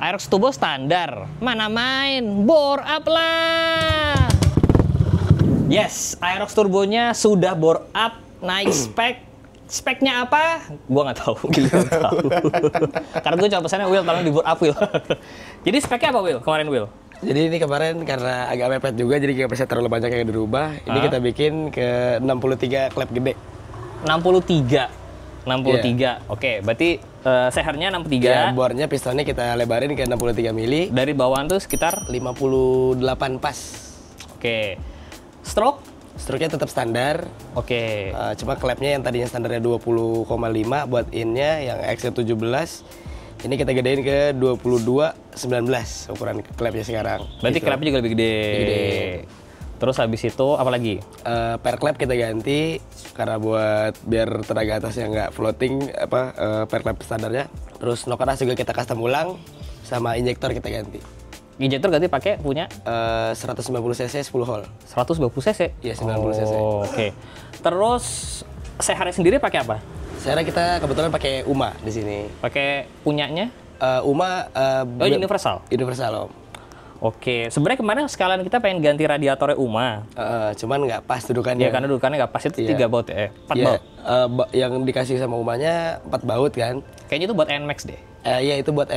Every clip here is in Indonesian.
Aerox turbo standar. Mana main, bore up lah. Yes, Aerox turbonya sudah bore up, naik spek. Speknya apa? Gua nggak tahu. Karena gue cuma pesannya, Will, tolong di bore up, Will. Jadi speknya apa, Will? Kemarin, Will? Jadi ini kemarin karena agak mepet juga, jadi nggak bisa terlalu banyak yang dirubah. Ini kita bikin ke 63 klep gede. 63. Yeah. Oke, berarti sehernya 63. Ya, bornya pistonnya kita lebarin ke 63 mili. Dari bawahan tuh sekitar 58 pas. Oke. Stroke? Stroke-nya tetap standar. Oke. Cuma klepnya yang tadinya standarnya 20,5 buat in-nya yang XC17. Ini kita gedein ke 22,19 ukuran klepnya sekarang. Berarti gitu. klepnya juga lebih gede. Terus habis itu apa lagi? Per klep kita ganti karena buat biar tenaga atasnya nggak floating per klep standarnya. Terus nokeras juga kita custom ulang sama injektor kita ganti. Injektor ganti pakai punya 190 cc 10 hole. 120 cc? Iya, 90 cc. Oke. Terus sehernya sendiri pakai apa? Sekarang kita kebetulan pakai UMA di sini. Pakai punyanya? UMA universal. Universal, Om. Oke, sebenarnya kemarin sekalian kita pengen ganti radiatornya UMA. Cuman nggak pas dudukannya. Ya, karena dudukannya nggak pas, itu 3 baut ya? 4 baut? Yang dikasih sama UMA-nya 4 baut kan. Kayaknya itu buat NMAX deh. Iya, itu buat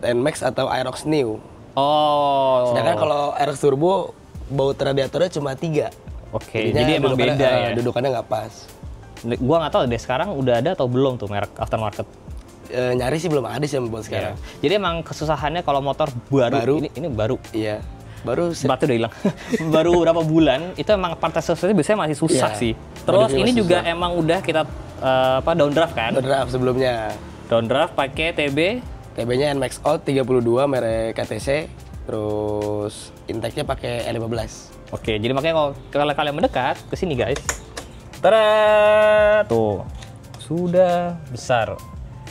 NMAX atau Aerox New. Oh. Sedangkan kalau Aerox Turbo, baut radiatornya cuma 3. Oke, jadi emang beda ya? Dudukannya nggak pas. Gua nggak tahu deh sekarang udah ada atau belum tuh merek aftermarket. Nyari sih belum ada sih buat sekarang. Yeah. Jadi emang kesusahannya kalau motor baru. Ini baru. Iya. Baru baterai udah hilang. Baru berapa bulan itu emang part accessory biasanya masih susah sih. Terus ini juga susah. Emang udah kita downdraft kan? Downdraft sebelumnya. Downdraft pakai TB. TB-nya NMAX Out 32 merek KTC. Terus intake-nya pakai E15. Oke, jadi makanya kalau kalian mendekat ke sini guys. Tada! Tuh. Sudah besar.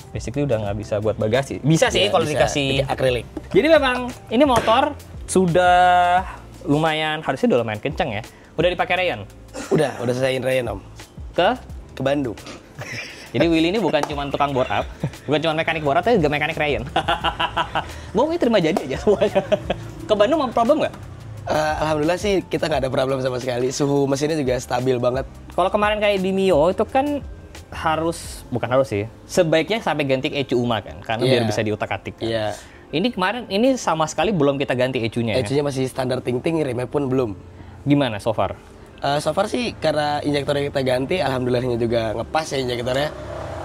Basically udah nggak bisa buat bagasi. Bisa sih kalau dikasih akrilik. Jadi memang ini motor sudah lumayan, harusnya udah lumayan kenceng ya. Udah dipakai Rayon? Udah selesaiin Rayon, Om. Ke Bandung. Jadi Willy ini bukan cuma tukang bore up, bukan cuma mekanik bore up, tapi juga mekanik Rayon. Mau terima jadi aja semuanya. Ke Bandung mau problem nggak? Alhamdulillah sih kita nggak ada problem sama sekali. Suhu mesinnya juga stabil banget. Kalau kemarin kayak di Mio itu kan bukan harus sih, sebaiknya sampai ganti ECU UMA kan, karena biar bisa diutak-atik kan. Iya. Ini kemarin sama sekali belum kita ganti ECU-nya ya? ECU-nya masih standar ting-ting, remnya pun belum. Gimana so far? So far sih karena injektornya kita ganti, alhamdulillahnya juga ngepas ya injektornya.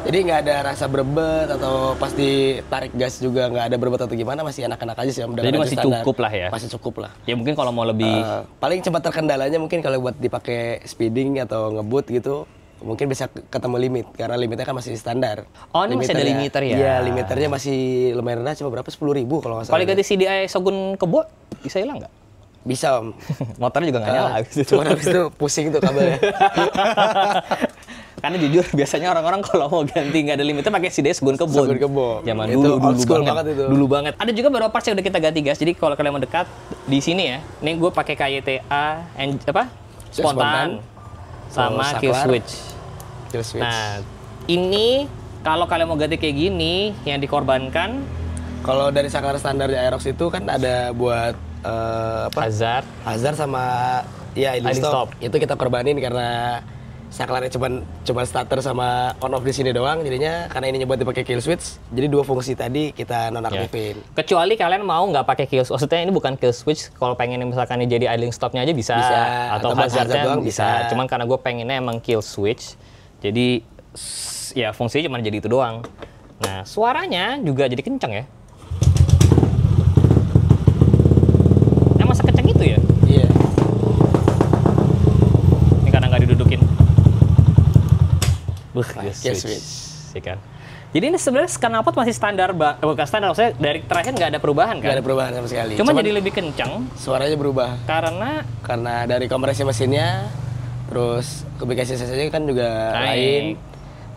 Jadi nggak ada rasa berbet atau pas ditarik gas juga nggak ada berbet atau gimana, masih enak-enak aja sih. Jadi masih standar. Cukup lah ya? Masih cukup lah. Ya mungkin kalau mau lebih... paling cepat terkendalanya mungkin kalau buat dipakai speeding atau ngebut gitu, mungkin bisa ketemu limit, karena limitnya kan masih standar. Oh, ini masih ada limiter ya? Iya, limiternya masih lumayan rendah, cuma berapa? 10.000 kalau nggak salah. Kalau ganti CDI Shogun Kebo, bisa hilang nggak? Bisa, Om. Motornya juga nggak nyala. Cuma habis itu pusing tuh kabelnya. Karena jujur biasanya orang-orang kalau mau ganti nggak ada limitnya pakai CDI Shogun Kebo. Shogun Kebo. Zaman itu dulu banget itu. Dulu banget. Ada juga beberapa parts yang udah kita ganti guys. Jadi kalau kalian mendekat di sini ya, nih gue pakai KYTA spontan sama kill switch. Nah, ini kalau kalian mau ganti kayak gini yang dikorbankan. Kalau dari saklar standarnya Aerox itu kan ada buat hazard sama idling stop. Itu kita korbanin karena saklarnya cuma starter sama on off di sini doang. Jadinya karena ini buat dipakai kill switch, jadi dua fungsi tadi kita nonaktifin. Kecuali kalian mau nggak pakai kill switch, maksudnya ini bukan kill switch. Kalau pengen misalkan ini jadi idling stopnya aja bisa. Atau hazardnya doang bisa. Cuman karena gue pengennya emang kill switch, jadi ya fungsinya cuma jadi itu doang. Nah, suaranya juga jadi kenceng ya. Emang sekenceng itu ya? Iya. Ini karena nggak didudukin. Kill switch. Ya kan? Jadi ini sebenarnya knalpot masih standar, bukan standar, maksudnya dari terakhir nggak ada perubahan kan? Nggak ada perubahan sama sekali. Cuma jadi lebih kenceng. Suaranya berubah. Karena dari kompresi mesinnya, terus kubikasi cc-nya kan juga lain.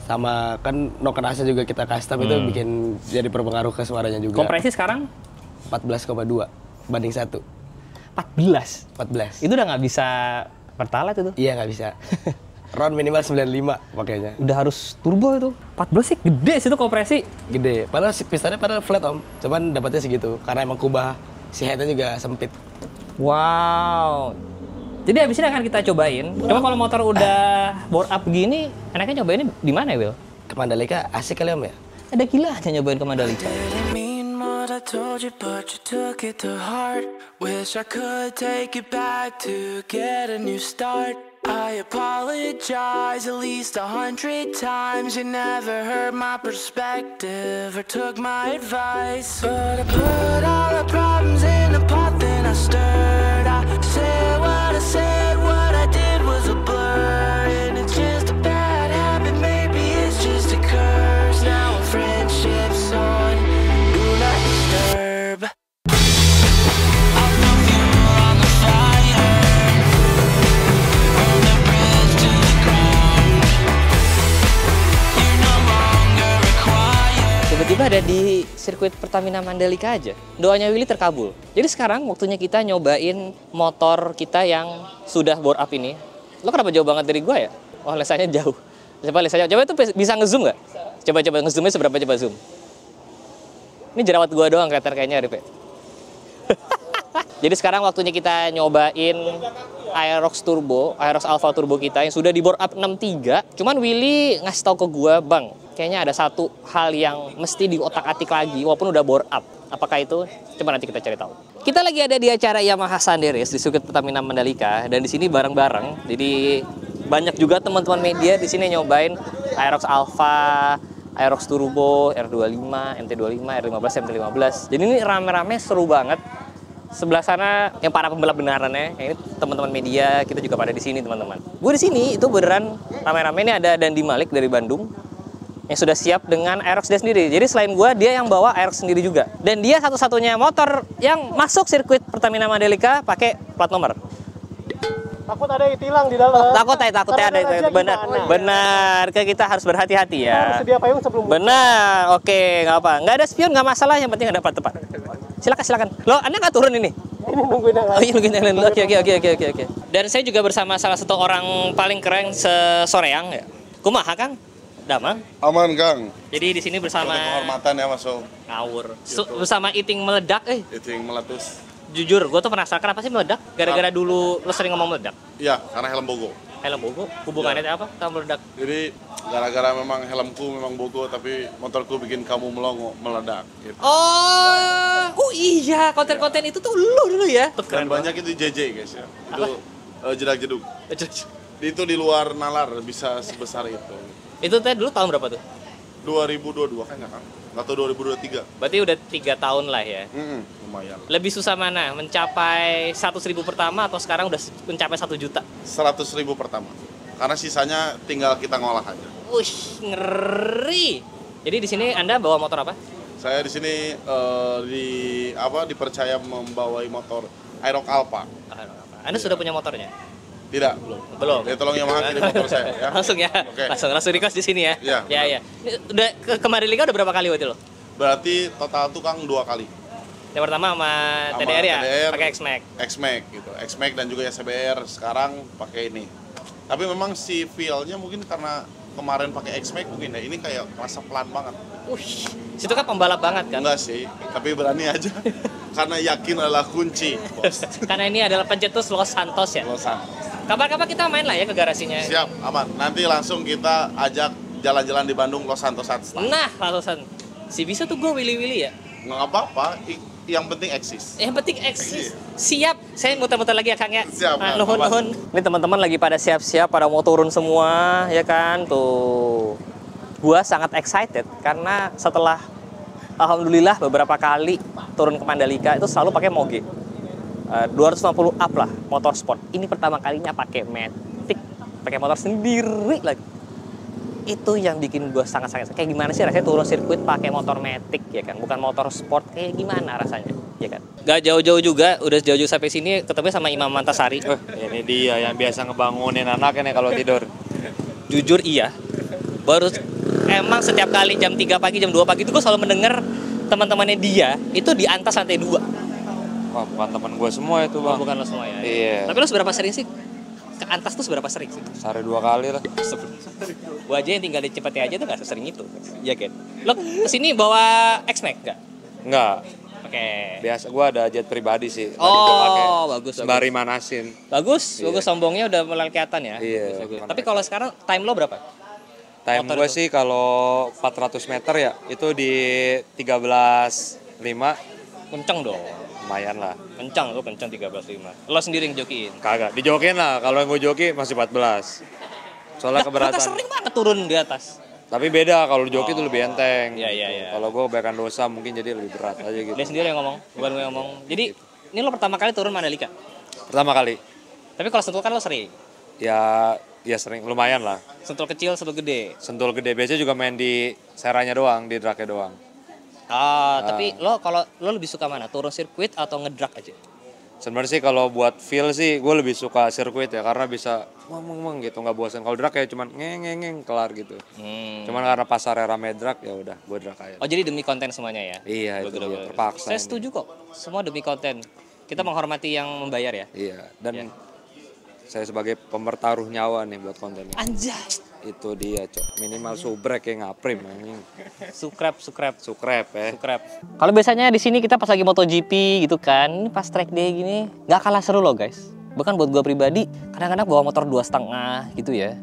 Sama kan nokenasnya juga kita custom, itu bikin jadi berpengaruh ke suaranya juga. Kompresi sekarang? 14,2 banding 1. 14? Itu udah nggak bisa pertalite itu? Iya, nggak bisa. Round minimal 95 pakainya. Udah harus turbo itu. 14 sih gede sih itu kompresi. Gede. Padahal si pistonnya flat om. Cuman dapatnya segitu karena emang kubah si headnya juga sempit. Wow. Jadi abis ini akan kita cobain. Coba kalau motor udah bore up gini, enaknya nyobainnya di mana ya, Will? Ke Mandalika asik kali om ya? Ada gilanya nyobain ke Mandalika. I told you, but you took it to heart. Wish I could take it back to get a new start. I apologize at least 100 times. You never heard my perspective or took my advice. But I put all the problems in a pot, then I stirred. I said, what I did was a blur. And it's just a bad habit, maybe it's just a curse. Now our friendship's on do not disturb. Tiba-tiba ada di sirkuit Pertamina Mandalika aja. Doanya Willy terkabul. Jadi sekarang waktunya kita nyobain motor kita yang sudah bore up ini. Lo kenapa jauh banget dari gua ya? Oh, lesanya jauh. Coba lesanya. Coba itu bisa ngezoom nggak? Coba ngezoomnya seberapa, coba zoom. Ini jerawat gua doang kelihatan kayaknya, Rip. Jadi sekarang waktunya kita nyobain Aerox Turbo, Aerox Alpha Turbo kita yang sudah di bore up 63. Cuman Willy ngasih tahu ke gua, "Bang, kayaknya ada satu hal yang mesti diotak-atik lagi walaupun udah bore up." Apakah itu? Coba nanti kita cari tahu. Kita lagi ada di acara Yamaha Sunday Race di sirkuit Pertamina Mandalika dan di sini bareng-bareng. Jadi banyak juga teman-teman media di sini nyobain Aerox Alpha, Aerox Turbo, R25, MT25, R15, MT15. Jadi ini rame-rame seru banget. Sebelah sana yang para pembalap benarannya, ini teman-teman media, kita juga pada di sini teman-teman. Gue di sini itu beneran rame-rame. Ini ada Dandi Malik dari Bandung yang sudah siap dengan Aerox dia sendiri. Jadi selain gue, dia yang bawa Aerox sendiri juga. Dan dia satu-satunya motor yang masuk sirkuit Pertamina Mandalika pakai plat nomor. Takut ada yang tilang di dalam. Takutnya ada itu. Benar. Kita harus berhati-hati ya. Harus sedia payung sebelum. Benar. Oke, nggak apa. Nggak ada spion, nggak masalah. Yang penting ada plat tepat. Silakan. Lo, Anda nggak turun ini? Ini nungguin yang lain. Oh iya, nungguin yang lain. Oke. Dan saya juga bersama salah satu orang paling keren se-Soreang ya. Kumaha, Kang? Damang. Aman, Kang. Jadi di sini bersama Kehormatan ya, Masuk. ngawur. Bersama Iting meledak, Itu yang meletus. jujur, gue tuh penasaran kenapa sih meledak? Gara-gara dulu lo sering ngomong meledak. Iya, karena helm bogo. Helm bogo, hubungannya apa sama meledak? Jadi gara-gara memang helmku memang bogo, tapi motorku bikin kamu melongo, meledak. Gitu. Oh iya, konten-konten itu tuh lu dulu ya. Dan banyak itu JJ guys ya. Itu jedak-jeduk. Itu di luar nalar bisa sebesar itu. Itu teh dulu tahun berapa tuh? 2022 kayaknya kan? Atau 2023. Berarti udah 3 tahun lah ya. Lumayan. Lebih susah mana? Mencapai 100.000 pertama atau sekarang udah mencapai 1 juta? 100.000 pertama. Karena sisanya tinggal kita ngolah aja. Wih, ngeri. Jadi di sini Anda bawa motor apa? Saya di sini dipercaya membawai motor Aerox Alpha. Anda sudah punya motornya? Tidak, Belum. Ya tolong Yamaha kirim motor saya ya. Langsung ya. Oke. Langsung request di sini ya. Iya. Ya. Ini udah ke Mandalika udah berapa kali waktu itu lo? Berarti total tuh Kang 2 kali. Yang pertama sama TDR ya, pakai X-Max. X-Max gitu. X-Max dan juga SBR sekarang pakai ini. Tapi memang si feel-nya mungkin karena kemarin pakai X-Max mungkin ya. Ini kayak rasa pelan banget. Situ kan pembalap banget kan? Enggak sih, tapi berani aja. Karena yakin adalah kunci, Bos. Karena ini adalah pencetus Los Santos ya. Los Santos. Kapan-kapan kita main lah ya ke garasinya. Siap, aman. Nanti langsung kita ajak jalan-jalan di Bandung Los Santos Art. Nah, langsung. Si bisa tuh gue willy-willy ya. Nggak apa-apa, yang penting eksis. Yang penting eksis. Siap. Saya muter-muter lagi ya Kang ya. Siap. Nuhun. Ini teman-teman lagi pada siap-siap, pada mau turun semua ya kan. Tuh. Gua sangat excited karena setelah alhamdulillah beberapa kali turun ke Mandalika itu selalu pakai Moge. 250 up lah motor sport. Ini pertama kalinya pakai Matic, pakai motor sendiri lagi. Itu yang bikin gue sangat-sangat kayak gimana sih rasanya turun sirkuit pakai motor Matic ya kan, bukan motor sport, kayak gimana rasanya ya kan. Gak jauh-jauh juga, udah jauh-jauh sampai sini ketemu sama Imam Mantasari. Ini dia yang biasa ngebangunin anaknya kalau tidur. Jujur iya, baru emang setiap kali jam 3 pagi, jam 2 pagi itu gue selalu mendengar teman-temannya dia itu di atas lantai 2. Wah, bukan teman gue semua itu bang. Bukan lo semua ya? Iya. Tapi lo seberapa sering sih ke Antas tuh seberapa sering sih? Sehari 2 kali lah. Gua aja yang tinggal di Cipete aja tuh gak sesering itu. Iya kan? Lo kesini bawa X-Max nggak? Enggak. Oke. Biasa gua ada jet pribadi sih. Tadi Oh, gua pakai bagus. sembari manasin. Bagus, Iya. bagus sombongnya udah mulai kelihatan ya. Iya. Bagus. Tapi kalau sekarang time lo berapa? Time Motor gue itu? sih kalau 400 meter ya itu di 13.5 Kenceng dong. lumayan lah. Kencang, lo kencang 13.5. Lo sendiri yang jokiin. Kagak, dijokin lah. Kalau yang gue joki masih 14. Soalnya keberatan. Kita sering banget turun di atas. Tapi beda kalau joki itu lebih enteng. Iya, iya, gitu. iya. Kalau gue kebanyakan dosa mungkin jadi lebih berat aja gitu. Dia sendiri yang ngomong, bukan gue yang ngomong. Jadi, ini lo pertama kali turun Mandalika. Pertama kali. Tapi kalau sentul kan lo sering. Ya sering, lumayan lah. Sentul kecil, sentul gede. Sentul gede. Biasanya juga main di seranya doang, di dragnya doang. Tapi lo kalau lo lebih suka mana? Turun sirkuit atau ngedrag aja? Sebenarnya sih kalau buat feel sih gue lebih suka sirkuit ya karena bisa meng gitu nggak bosan. Kalau drag ya cuman ngeng kelar gitu. Cuman karena pasarnya rame drag ya udah gue drag aja. Oh jadi demi konten semuanya ya? Iya itu dia, terpaksa. Saya ini. setuju kok. Semua demi konten. Kita menghormati yang membayar ya. Iya dan Iya. saya sebagai pemertaruh nyawa nih buat kontennya. Anjay. Itu dia cok minimal subrek ya ngaprim anjing. Sukrep. Sukrep ya. Kalau biasanya di sini kita pas lagi MotoGP gitu kan, ini pas track day gini, nggak kalah seru loh guys. Bahkan buat gua pribadi, kadang-kadang bawa motor 2,5 gitu ya,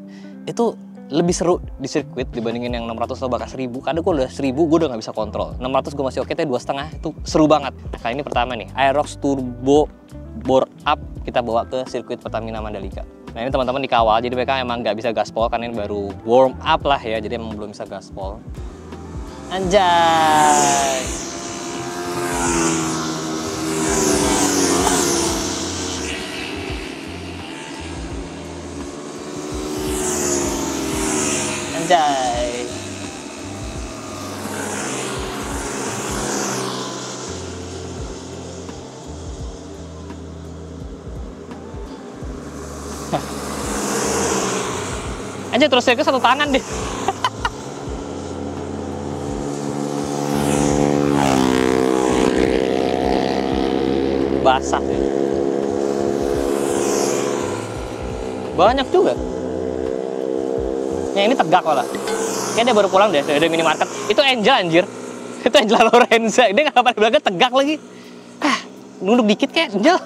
itu lebih seru di sirkuit dibandingin yang 600 atau bahkan 1000. Kadang gua udah 1000, gua udah nggak bisa kontrol. 600 gua masih oke, tapi 2,5 itu seru banget. Nah, kali ini pertama nih, Aerox Turbo Bore Up kita bawa ke sirkuit Pertamina Mandalika. Nah ini teman-teman dikawal, jadi mereka emang nggak bisa gaspol karena ini baru warm up lah ya, jadi emang belum bisa gaspol. Anjay. Anjay. Anjay terus saya ke satu tangan deh. Basah ya. Banyak juga. Yang ini tegak malah. Kayaknya dia baru pulang deh dari minimarket. Itu Angel anjir. Itu Angela Lorenza. Dia nggak apa-apa di belakang tegak lagi. Nunduk dikit kayak Angel.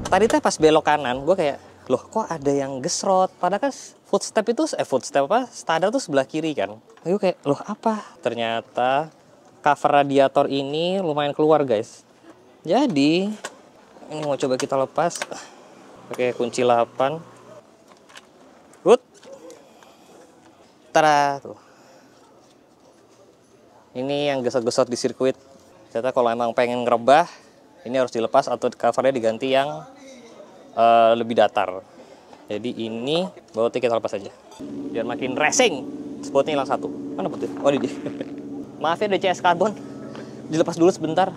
Tadi teh pas belok kanan, gue kayak, loh kok ada yang gesrot? Padahal kan footstep itu, standar tuh sebelah kiri kan. Gue kayak, loh apa? Ternyata cover radiator ini lumayan keluar guys. Jadi, ini mau coba kita lepas. Pakai kunci 8. Hut. Tada, tuh. Ini yang gesot-gesot di sirkuit. Ternyata kalau emang pengen ngerebah, ini harus dilepas atau covernya diganti yang lebih datar. Jadi ini bautnya kita lepas aja biar makin racing. Spotnya hilang satu. Mana putih? Oh ini dia. Maaf ya DCS Carbon, dilepas dulu sebentar.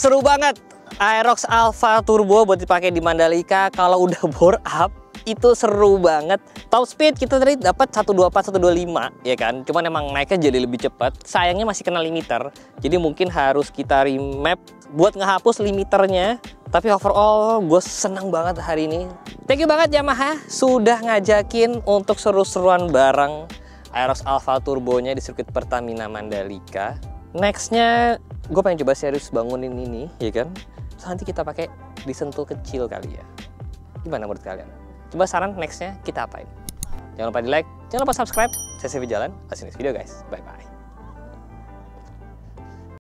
seru banget. Aerox Alpha Turbo buat dipakai di Mandalika kalau udah bore up itu seru banget. Top speed kita tadi dapat 124 125 ya kan. Cuman emang naiknya jadi lebih cepat. Sayangnya masih kena limiter. Jadi mungkin harus kita remap buat ngehapus limiternya. Tapi overall gue senang banget hari ini. Thank you banget Yamaha sudah ngajakin untuk seru-seruan bareng Aerox Alpha Turbonya di sirkuit Pertamina Mandalika. Nextnya gue pengen coba serius bangunin ini ya kan. Terus nanti kita pakai disentuh kecil kali ya. Gimana menurut kalian? Coba saran nextnya kita apain? Jangan lupa di like, jangan lupa subscribe. Saya Sevi Jalan, see you next video guys. Bye bye.